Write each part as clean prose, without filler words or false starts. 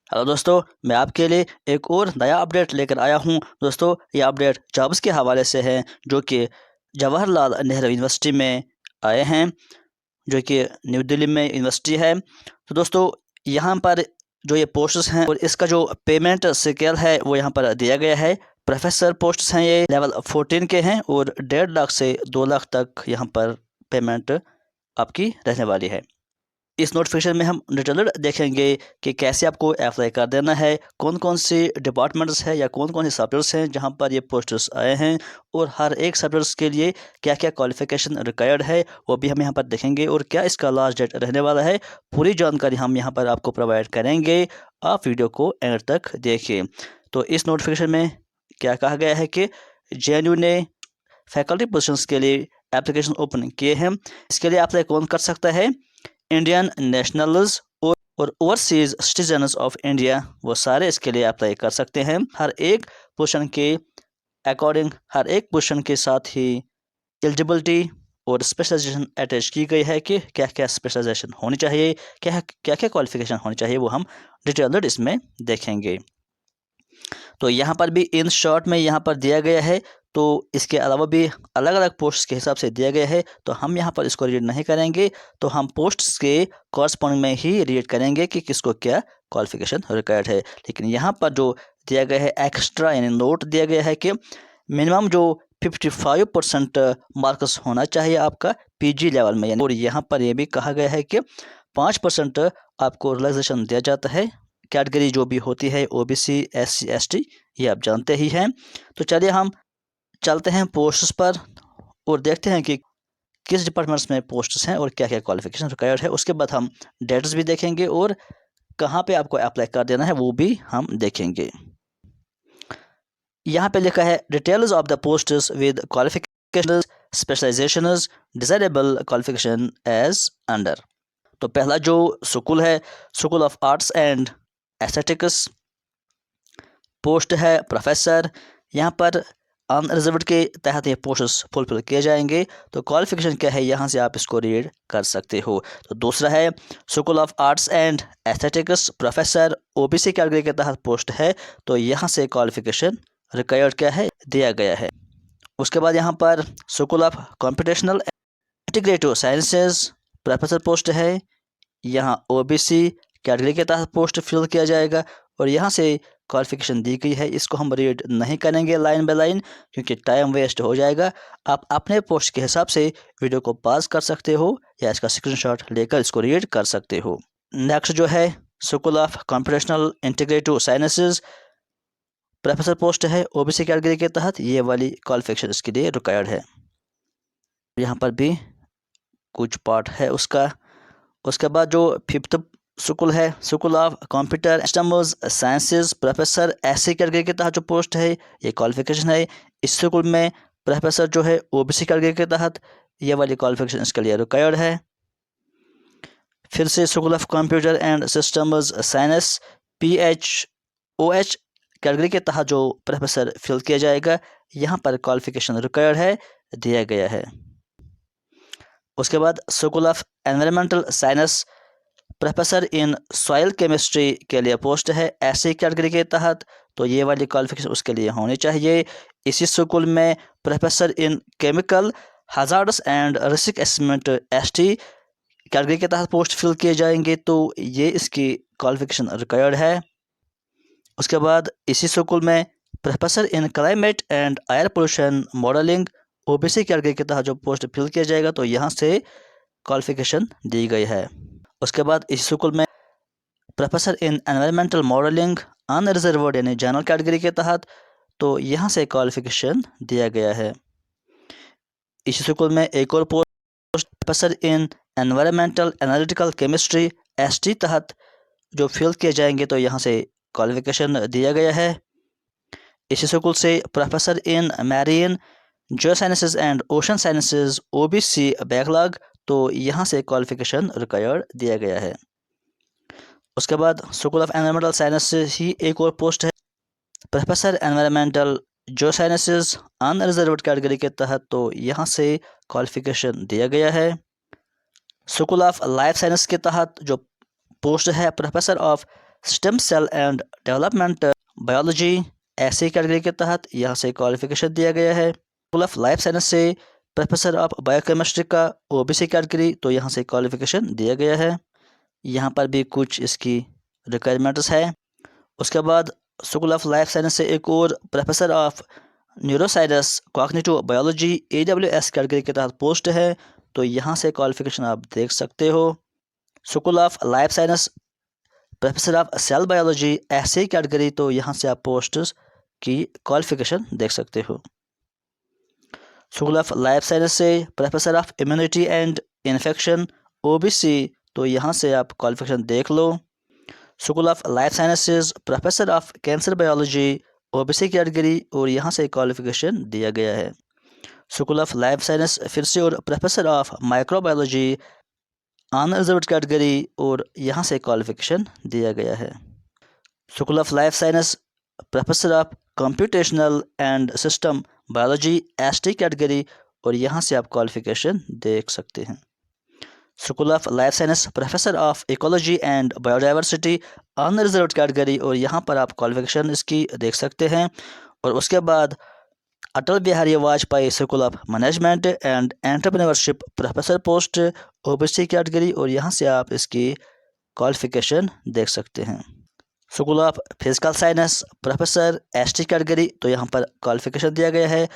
Hello दोस्तों, मैं आपके लिए एक और नया अपडेट लेकर आया हूं। दोस्तों, ये अपडेट जॉब्स के हवाले से है जो कि जवाहरलाल नेहरू यूनिवर्सिटी में आए हैं, जो कि न्यू दिल्ली में यूनिवर्सिटी है। तो दोस्तों, यहाँ पर जो ये पोस्ट्स हैं और इसका जो पेमेंट स्केल है वो यहाँ पर दिया गया है। प्रोफेसर पोस्ट्स हैं, ये लेवल 14 के हैं और 1.5 लाख से 2 लाख तक यहाँ पर पेमेंट आपकी रहने वाली है। इस नोटिफिकेशन में हम डिटेल्ड देखेंगे कि कैसे आपको अप्लाई कर देना है, कौन कौन सी डिपार्टमेंट्स हैं या कौन कौन से सब्जेक्ट्स हैं जहां पर ये पोस्ट्स आए हैं, और हर एक सब्जेक्ट्स के लिए क्या क्या क्वालिफिकेशन रिक्वायर्ड है वो भी हम यहां पर देखेंगे, और क्या इसका लास्ट डेट रहने वाला है। पूरी जानकारी हम यहाँ पर आपको प्रोवाइड करेंगे। आप वीडियो को एंड तक देखिए। तो इस नोटिफिकेशन में क्या कहा गया है कि JNU ने फैकल्टी पोजिशंस के लिए एप्लीकेशन ओपन किए हैं। इसके लिए अप्लाई कौन कर सकता है? इंडियन नेशनल्स और ओवरसीज सिटीजन्स ऑफ इंडिया, वो सारे इसके लिए अप्लाई कर सकते हैं। हर एक पोजीशन के अकॉर्डिंग, हर एक पोजीशन के साथ ही एलिजिबिलिटी और स्पेशलाइजेशन अटैच की गई है कि क्या क्या स्पेशलाइजेशन होनी चाहिए, क्या क्या क्या क्वालिफिकेशन होनी चाहिए, वो हम डिटेल्ड इसमें देखेंगे। तो यहाँ पर भी इन शॉर्ट में यहाँ पर दिया गया है। तो इसके अलावा भी अलग अलग पोस्ट्स के हिसाब से दिया गया है, तो हम यहाँ पर इसको रीड नहीं करेंगे। तो हम पोस्ट्स के कॉरस्पॉन्डिंग में ही रीड करेंगे कि किसको क्या क्वालिफिकेशन रिक्वायर्ड है। लेकिन यहाँ पर जो दिया गया है एक्स्ट्रा यानी नोट दिया गया है कि मिनिमम जो 55% मार्क्स होना चाहिए आपका PG लेवल में, और यहाँ पर यह भी कहा गया है कि 5% आपको रिलैक्सेशन दिया जाता है। कैटेगरी जो भी होती है OBC SC ST, ये आप जानते ही हैं। तो चलिए हम चलते हैं पोस्ट्स पर और देखते हैं कि किस डिपार्टमेंट्स में पोस्ट्स हैं और क्या क्या क्वालिफिकेशन रिक्वायर्ड है। उसके बाद हम डेट्स भी देखेंगे और कहाँ पे आपको अप्लाई कर देना है वो भी हम देखेंगे। यहाँ पे लिखा है details of the posts with qualification specialisations desirable qualification as under. तो पहला जो स्कूल है, school of arts and aesthetics, post है प्रोफेसर। यहाँ पर अनरिजर्व्ड के तहत ये पोस्ट्स फुलफिल किए जाएंगे। तो क्वालिफिकेशन क्या है यहाँ से आप इसको रीड कर सकते हो। तो दूसरा है school of arts and aesthetics, professor, OBC category के तहत पोस्ट है। तो यहाँ से क्वालिफिकेशन रिक्वायर्ड क्या है दिया गया है। उसके बाद यहाँ पर school of computational integrative sciences, professor post है। यहाँ OBC कैटेगरी के तहत पोस्ट फिल किया जाएगा और यहाँ से क्वालिफिकेशन दी गई है। इसको हम रीड नहीं करेंगे लाइन बाय लाइन क्योंकि टाइम वेस्ट हो जाएगा। आप अपने पोस्ट के हिसाब से वीडियो को पॉज कर सकते हो या इसका स्क्रीनशॉट लेकर इसको रीड कर सकते हो। नेक्स्ट जो है school of computational integrative sciences, professor post है OBC कैटेगरी के तहत। ये वाली क्वालिफिकेशन इसके लिए रिक्वायर्ड है। यहाँ पर भी कुछ पार्ट है उसका। उसके बाद जो फिफ्थ स्कूल है school of computer systems sciences, professor SC category के तहत जो पोस्ट है ये क्वालिफिकेशन है। इस स्कूल में प्रोफेसर जो है OBC कैटेगरी के तहत, ये वाली क्वालिफिकेशन इसके लिए रिक्वायर्ड है। फिर से school of computer and systems science PHOH category के तहत जो प्रोफेसर फिल किया जाएगा, यहाँ पर क्वालिफिकेशन रिक्वायर्ड है दिया गया है। उसके बाद school of environmental science, professor in soil chemistry के लिए पोस्ट है SC कैटेगरी के तहत। तो ये वाली क्वालिफिकेशन उसके लिए होनी चाहिए। इसी स्कूल में professor in chemical hazards and risk assessment ST category के तहत पोस्ट फिल किए जाएंगे। तो ये इसकी क्वालिफिकेशन रिक्वायर्ड है। उसके बाद इसी स्कूल में professor in climate and air pollution modelling, OBC category के तहत जो पोस्ट फिल किया जाएगा, तो यहाँ से क्वालिफिकेशन दी गई है। उसके बाद इस स्कूल में प्रोफेसर इन एनवायरमेंटल मॉडलिंग अनरिजर्व्ड यानी जनरल कैटेगरी के तहत, तो यहाँ से क्वालिफिकेशन दिया गया है। इस स्कूल में एक और post professor in environmental analytical chemistry ST तहत जो फिल किए जाएंगे, तो यहाँ से क्वालिफिकेशन दिया गया है। इसी स्कूल से professor in marine geosciences and ocean sciences OBC backlog, तो यहाँ से क्वालिफिकेशन रिक्वायर्ड दिया गया है। उसके बाद स्कूल ऑफ एनवायरमेंटल साइंस से ही एक और पोस्ट है प्रोफेसर एनवायरमेंटल जियोसाइंसेस अनरिजर्व्ड कैटेगरी के तहत, तो यहाँ से क्वालिफिकेशन दिया गया है। स्कूल ऑफ लाइफ साइंस के तहत जो पोस्ट है professor of stem cell and development biology ऐसी कैटेगरी के तहत यहाँ से क्वालिफिकेशन दिया गया है। स्कूल ऑफ लाइफ साइंस से प्रोफेसर ऑफ बायोकेमिस्ट्री का ओबीसी कैटेगरी, तो यहाँ से क्वालिफिकेशन दिया गया है। यहाँ पर भी कुछ इसकी रिक्वायरमेंट्स है। उसके बाद स्कूल ऑफ लाइफ साइंस से एक और professor of neuroscience cognitive biology AWS category के तहत पोस्ट है, तो यहाँ से क्वालिफिकेशन आप देख सकते हो। School of life science professor of cell biology ऐसी कैटेगरी, तो यहाँ से आप पोस्ट की क्वालिफिकेशन देख सकते हो। स्कूल ऑफ लाइफ साइंस से professor of immunity and infection OBC, तो यहाँ से आप क्वालिफिकेशन देख लो। School of life sciences professor of cancer biology OBC category, और यहाँ से क्वालिफिकेशन दिया गया है। स्कूल ऑफ लाइफ साइंस फिर से और professor of microbiology unreserved category, और यहाँ से क्वालिफिकेशन दिया गया है। School of life science professor of computational and system biology ST category, और यहाँ से आप क्वालिफिकेशन देख सकते हैं। School of life science professor of ecology and biodiversity unreserved category, और यहाँ पर आप क्वालिफिकेशन इसकी देख सकते हैं। और उसके बाद Atal Bihari Vajpayee school of management and entrepreneurship professor post OBC category, और यहाँ से आप इसकी क्वालिफिकेशन देख सकते हैं। School of physical science professor ST category, तो यहाँ पर क्वालिफिकेशन दिया गया है।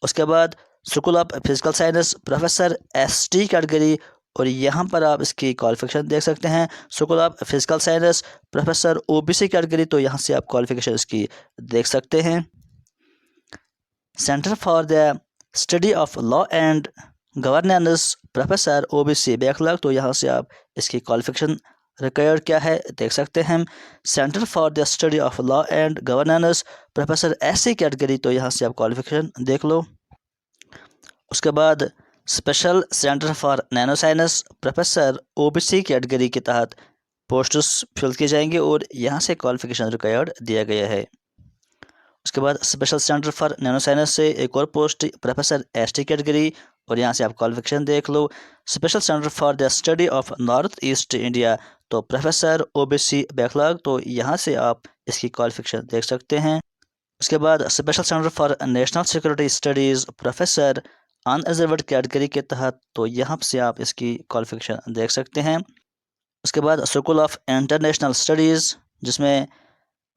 उसके बाद school of physical science professor ST category, और यहाँ पर आप इसकी क्वालिफिकेशन देख सकते हैं। School of physical science professor OBC category, तो यहाँ से आप क्वालिफिकेशन इसकी देख सकते हैं। Centre for the study of law and governance professor OBC backlog, तो यहाँ से आप इसकी क्वालिफिकेशन रिक्वायर्ड क्या है देख सकते हैं। Centre for the study of law and governance professor SC category, तो यहाँ से आप क्वालिफिकेशन देख लो। उसके बाद special centre for nano science professor OBC category के तहत पोस्ट्स फिल किए जाएंगे, और यहाँ से क्वालिफिकेशन रिक्वायर्ड दिया गया है। उसके बाद special centre for nano science से एक और पोस्ट प्रोफेसर ST कैटेगरी, और यहाँ से आप क्वालिफिकेशन देख लो। Special centre for the study of North East India, तो प्रोफेसर OBC बैकलॉग, तो यहाँ से आप इसकी क्वालिफिकेशन देख सकते हैं। उसके बाद special centre for national security studies professor unreserved category के तहत, तो यहाँ से आप इसकी क्वालिफिकेशन देख सकते हैं। उसके बाद स्कूल ऑफ इंटरनेशनल स्टडीज़, जिसमें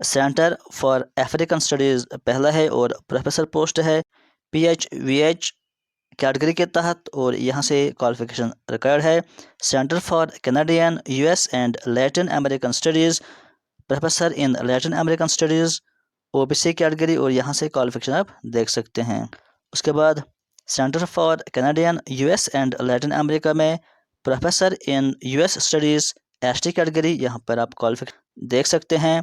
सेंटर फॉर अफ्रीकन स्टडीज़ पहला है, और प्रोफेसर पोस्ट है PHVH कैटेगरी के तहत, और यहाँ से क्वालिफिकेशन रिक्वायर्ड है। Centre for Canadian US and Latin American studies professor in Latin American studies OBC category, और यहाँ से क्वालिफिकेशन आप देख सकते हैं। उसके बाद centre for Canadian US and Latin America में professor in US studies ST category, यहाँ पर आप क्वालिफिकेशन देख सकते हैं।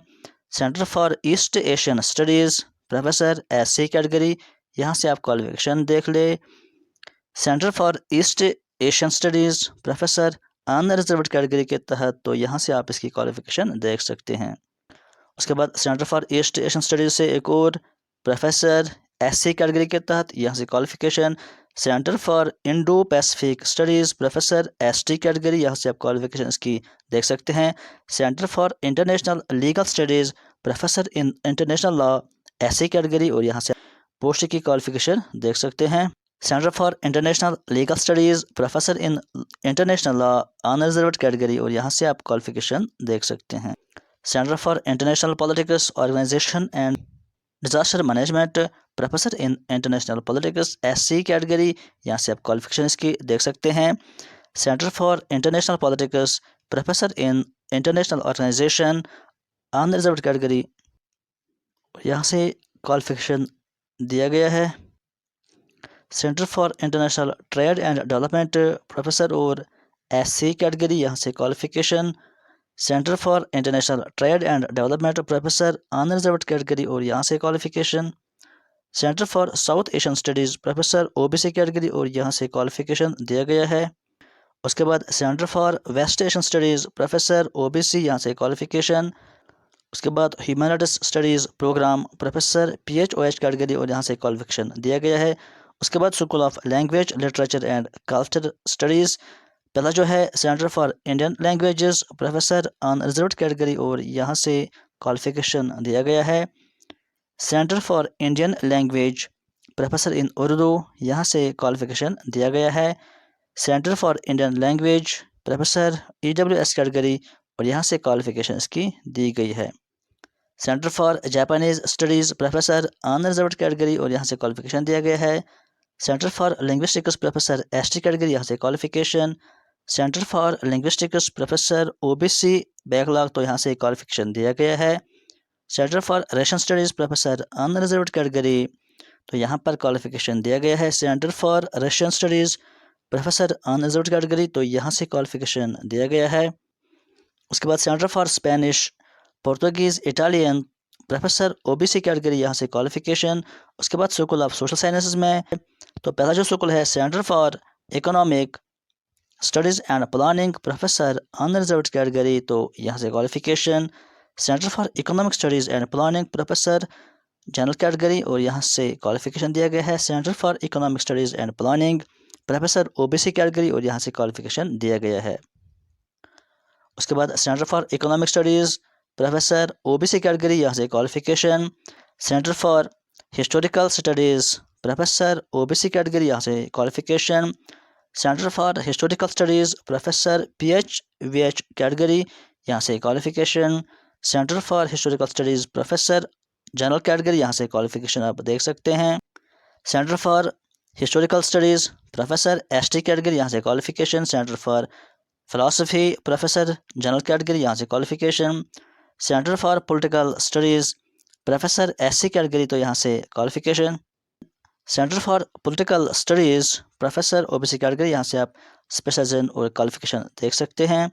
Centre for East Asian studies professor SC category, यहाँ से आप क्वालिफिकेशन देख ले। Centre for East Asian studies professor unreserved category के तहत, तो यहाँ से आप इसकी क्वालिफिकेशन देख सकते हैं। उसके बाद centre for East Asian studies से एक और प्रोफेसर SC कैटेगरी के तहत, यहाँ से qualification. Centre for Indo Pacific studies professor ST category, यहाँ से आप क्वालिफिकेशन इसकी देख सकते हैं। Centre for international legal studies professor in international law SC category, और यहाँ से पोस्ट की क्वालिफिकेशन देख सकते हैं। Centre for international legal studies professor in international law unreserved category, और यहाँ से आप क्वालिफिकेशन देख सकते हैं। Centre for international politics organisation and disaster management professor in international politics SC category, यहाँ से आप क्वालिफिकेशन इसकी देख सकते हैं। Centre for international politics professor in international organisation unreserved category, यहाँ से क्वालिफिकेशन दिया गया है। Centre for international trade and development professor और SC कैटेगरी, यहाँ से qualification. Centre for international trade and development professor unreserved category, और यहाँ से qualification. Centre for South Asian studies professor OBC category, और यहाँ से क्वालिफिकेशन दिया गया है। उसके बाद centre for West Asian studies professor OBC, यहाँ से क्वालिफिकेशन। उसके बाद humanities studies programme professor PHOH category, और यहाँ से क्वालिफिकेशन दिया गया है। उसके बाद school of language literature and culture studies पहला जो है centre for Indian languages professor unreserved category, और यहाँ से क्वालिफिकेशन दिया गया है। Centre for Indian language professor in Urdu, यहाँ से क्वालिफिकेशन दिया गया है। Centre for Indian language professor EWS category, और यहाँ से क्वालिफिकेशन इसकी दी गई है। Centre for Japanese studies professor unreserved category, और यहाँ से क्वालिफिकेशन दिया गया है। Centre for linguistics professor ST category, यहाँ से qualification. Centre for linguistics professor OBC backlog, तो यहाँ से क्वालिफिकेशन दिया गया है। Centre for Russian studies professor unreserved category, तो यहाँ पर क्वालिफिकेशन दिया गया है। Centre for Russian studies professor unreserved category, तो यहाँ से क्वालिफिकेशन दिया गया है। उसके बाद centre for Spanish Portuguese Italian professor OBC category, यहाँ से क्वालिफिकेशन। उसके बाद स्कूल ऑफ सोशल साइंसेज में तो पहला जो स्कूल है centre for economic studies and planning professor unreserved category, तो यहाँ से qualification. Centre for economic studies and planning professor general category, और यहाँ से क्वालिफिकेशन दिया गया है। Centre for economic studies and planning professor OBC category, और यहाँ से क्वालिफिकेशन दिया गया है। उसके बाद centre for economic studies professor OBC category, यहाँ से qualification. Centre for historical studies professor OBC category, यहाँ से qualification. Centre for historical studies professor PHVH category, यहाँ से qualification. Centre for historical studies professor general category, यहाँ से qualification आप देख सकते हैं। Centre for historical studies professor ST category, यहाँ से qualification. Centre for philosophy professor general category, यहाँ से qualification. Centre for political studies professor SC category, तो यहाँ से qualification. Centre for political studies professor OBC category, यहाँ से आप स्पेशलाइजेशन और क्वालिफिकेशन देख सकते हैं।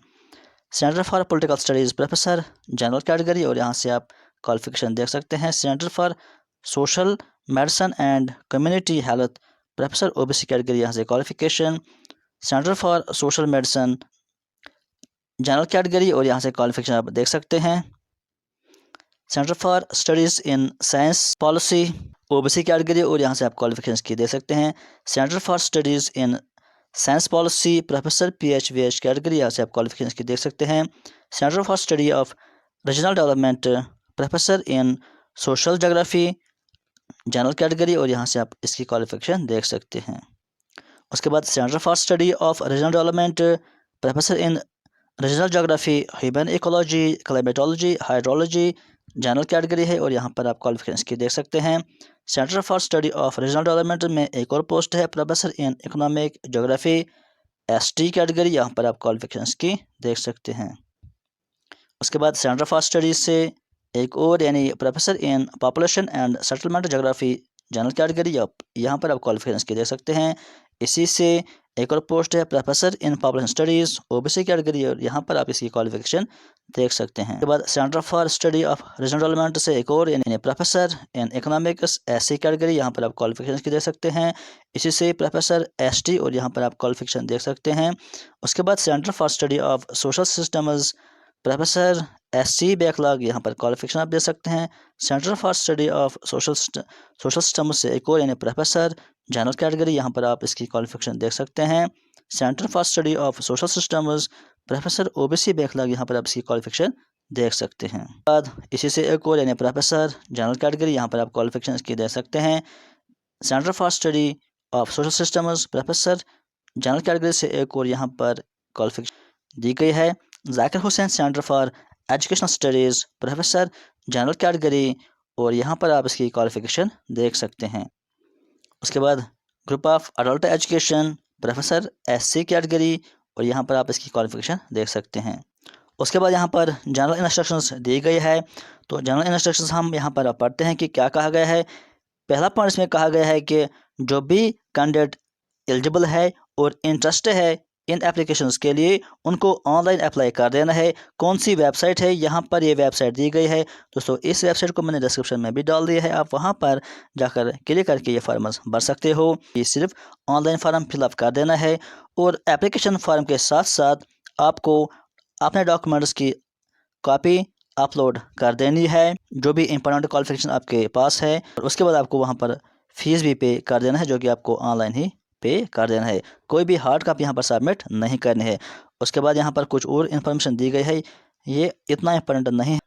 Centre for political studies professor general category, और यहाँ से आप क्वालिफिकेशन देख सकते हैं। Centre for social medicine and community health professor OBC category, यहाँ से qualification. Centre for social medicine general category, और यहाँ से क्वालिफिकेशन आप देख सकते हैं। Centre for studies in science policy OBC category, और यहाँ से आप क्वालिफिकेशन की दे सकते हैं। Centre for studies in science policy professor PHVH category, यहाँ से आप क्वालिफिकेशन की देख सकते हैं। Centre for study of regional development professor in social geography general category, और यहाँ से आप इसकी क्वालिफिकेशन देख सकते हैं। उसके बाद centre for study of regional development professor in regional geography human ecology climatology hydrology general category है, और यहाँ पर आप क्वालिफिकेशन की देख सकते हैं। Centre for study of regional development में एक और पोस्ट है professor in economic geography ST category, यहाँ पर आप क्वालिफिकेशन की देख सकते हैं। उसके बाद सेंटर फॉर स्टडीज़ से एक और यानी professor in population and settlement geography general category, यहाँ पर आप क्वालिफिकेशन की देख सकते हैं। इसी से एक और पोस्ट है professor in population studies OBC category, और यहाँ पर आप इसकी क्वालिफिकेशन देख सकते हैं। उसके बाद centre for study of regional development से एक और यानी professor in economics SC category, यहाँ पर आप क्वालिफिकेशन की देख सकते हैं। इसी से प्रोफेसर ST, और यहाँ पर आप क्वालिफिकेशन देख सकते हैं। उसके बाद centre for study of social systems professor SC backlog, यहाँ पर क्वालिफिकेशन आप दे सकते हैं। Centre for study of social systems से एक और यानी प्रोफेसर जनरल कैटेगरी, यहाँ पर आप इसकी क्वालिफिकेशन देख सकते हैं। Centre for study of social systems professor OBC backlog, यहाँ पर आप इसकी क्वालिफिकेशन देख सकते हैं। बाद इसी से एक और यानी प्रोफेसर जनरल कैटेगरी, यहाँ पर आप क्वालिफिकेशन इसकी देख सकते हैं। Centre for study of social systems professor general category से एक और यहाँ पर क्वालिफिकेशन दी गई है। Zakir Hussain centre for educational studies professor general category, और यहाँ पर आप इसकी क्वालिफिकेशन देख सकते हैं। उसके बाद group of adult education professor SC category, और यहाँ पर आप इसकी क्वालिफिकेशन देख सकते हैं। उसके बाद यहाँ पर जनरल इंस्ट्रक्शंस दी गई है। तो जनरल इंस्ट्रक्शंस हम यहाँ पर पढ़ते हैं कि क्या कहा गया है। पहला पॉइंट इसमें कहा गया है कि जो भी कैंडिडेट एलिजिबल है और इंटरेस्ट है इन एप्लीकेशंस के लिए, उनको ऑनलाइन अप्लाई कर देना है। कौन सी वेबसाइट है, यहाँ पर ये वेबसाइट दी गई है दोस्तों। इस वेबसाइट को मैंने डिस्क्रिप्शन में भी डाल दिया है, आप वहाँ पर जाकर क्लिक करके ये फॉर्म्स भर सकते हो। ये सिर्फ ऑनलाइन फॉर्म फिलअप कर देना है, और एप्लीकेशन फॉर्म के साथ साथ आपको अपने डॉक्यूमेंट्स की कॉपी अपलोड कर देनी है, जो भी इंपॉर्टेंट क्वालिफिकेशन आपके पास है, और उसके बाद आपको वहाँ पर फ़ीस भी पे कर देना है, जो कि आपको ऑनलाइन ही पे कर देना है। कोई भी हार्ड कॉपी यहाँ पर सबमिट नहीं करनी है। उसके बाद यहाँ पर कुछ और इन्फॉर्मेशन दी गई है, ये इतना इंपॉर्टेंट नहीं है।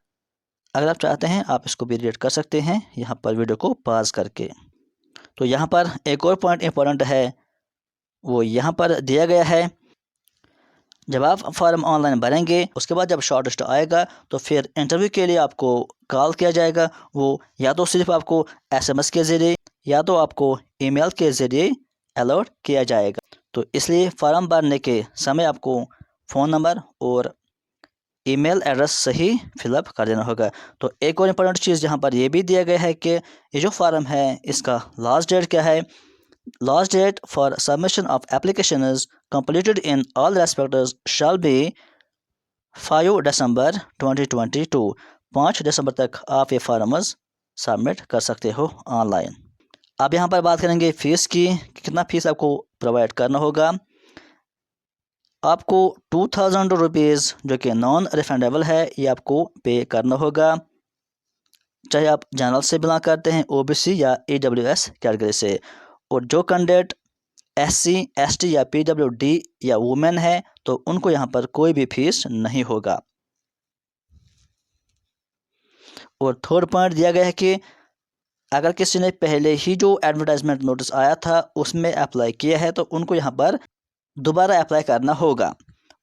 अगर आप चाहते हैं आप इसको भी रीड कर सकते हैं यहाँ पर वीडियो को पॉज करके। तो यहाँ पर एक और पॉइंट इंपॉर्टेंट है, वो यहाँ पर दिया गया है, जब आप फॉर्म ऑनलाइन भरेंगे उसके बाद जब शॉर्ट लिस्ट आएगा तो फिर इंटरव्यू के लिए आपको कॉल किया जाएगा। वो या तो सिर्फ आपको SMS के ज़रिए या तो आपको ईमेल के ज़रिए अलर्ट किया जाएगा। तो इसलिए फॉर्म भरने के समय आपको फ़ोन नंबर और ईमेल एड्रेस सही फिलअप कर देना होगा। तो एक और इम्पोर्टेंट चीज़ यहाँ पर यह भी दिया गया है कि ये जो फॉर्म है इसका लास्ट डेट क्या है। Last date for submission of application is completed in all respects shall be 5 December 2022। 5 दिसंबर तक आप ये फॉर्म्स सबमिट कर सकते हो ऑनलाइन। अब यहाँ पर बात करेंगे फ़ीस की, कितना फ़ीस आपको प्रोवाइड करना होगा। आपको 2000 रुपीज़ जो कि नॉन रिफंडेबल है ये आपको पे करना होगा, चाहे आप जनरल से बिलोंग करते हैं, OBC या EWS कैटेगरी से। और जो कैंडिडेट SC ST या PWD या वुमेन है तो उनको यहाँ पर कोई भी फीस नहीं होगा। और थर्ड पॉइंट दिया गया है कि अगर किसी ने पहले ही जो एडवर्टाइजमेंट नोटिस आया था उसमें अप्लाई किया है तो उनको यहाँ पर दोबारा अप्लाई करना होगा।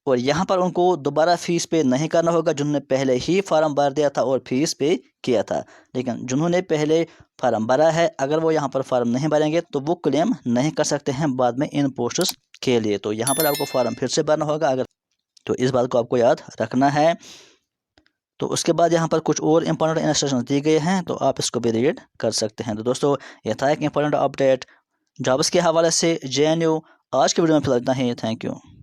और यहाँ पर उनको दोबारा फ़ीस पे नहीं करना होगा जिन्होंने पहले ही फार्म भर दिया था और फीस पे किया था। लेकिन जिन्होंने पहले फार्म भरा है अगर वो यहाँ पर फार्म नहीं भरेंगे तो वो क्लेम नहीं कर सकते हैं बाद में इन पोस्ट्स के लिए। तो यहाँ पर आपको फार्म फिर से भरना होगा अगर, तो इस बात को आपको याद रखना है। तो उसके बाद यहाँ पर कुछ और इंपॉर्टेंट इंस्ट्रक्शन दिए गए हैं तो आप इसको भी रीड कर सकते हैं। तो दोस्तों ये था एक इंपॉर्टेंट अपडेट जॉब्स के हवाले से JNU। आज के वीडियो में फिलहाल इतना ही। Thank you.